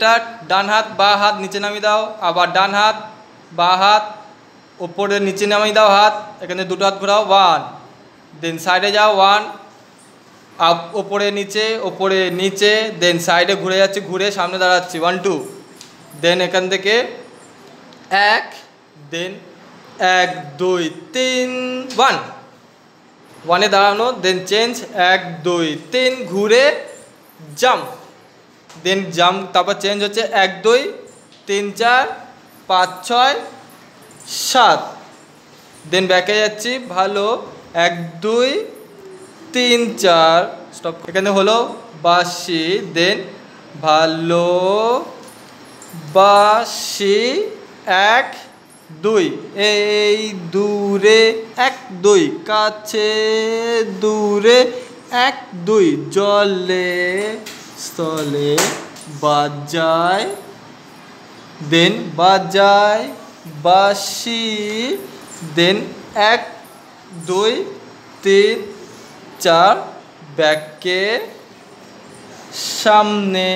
Start. ডান হাত বা হাত নিচে নামিয়ে দাও, আবার ডান হাত বা হাত ওপরে নিচে নামিয়ে দাও, হাত এখানে দুটো হাত ঘোরাও, 1 দেন সাইডে যাও, 1 আপ ওপরে নিচে দেন সাইডে ঘুরে যাচ্ছি, ঘুরে সামনে দাঁড়াচ্ছি, 1 2 দেন এখান থেকে 1 দেন 1 2 3 1 1-এ দাঁড়ানো, দেন চেঞ্জ 1 2 3 ঘুরে জাম্প, দেন জাম্প, তারপর চেঞ্জ হচ্ছে 1 2 3 4 5 6 7 দেন ব্যাকে যাচ্ছি, ভালো 1 2 3 4 স্টপ, এখানে হলো বাসি, দেন ভালো বাসি 1 2 এই দূরে 1 2 কাছে দূরে 1 2 জলে স্থলে বাজায়, দেন বাজায় বাঁশি, দেন 1 2 3 4 ব্যাকে সামনে।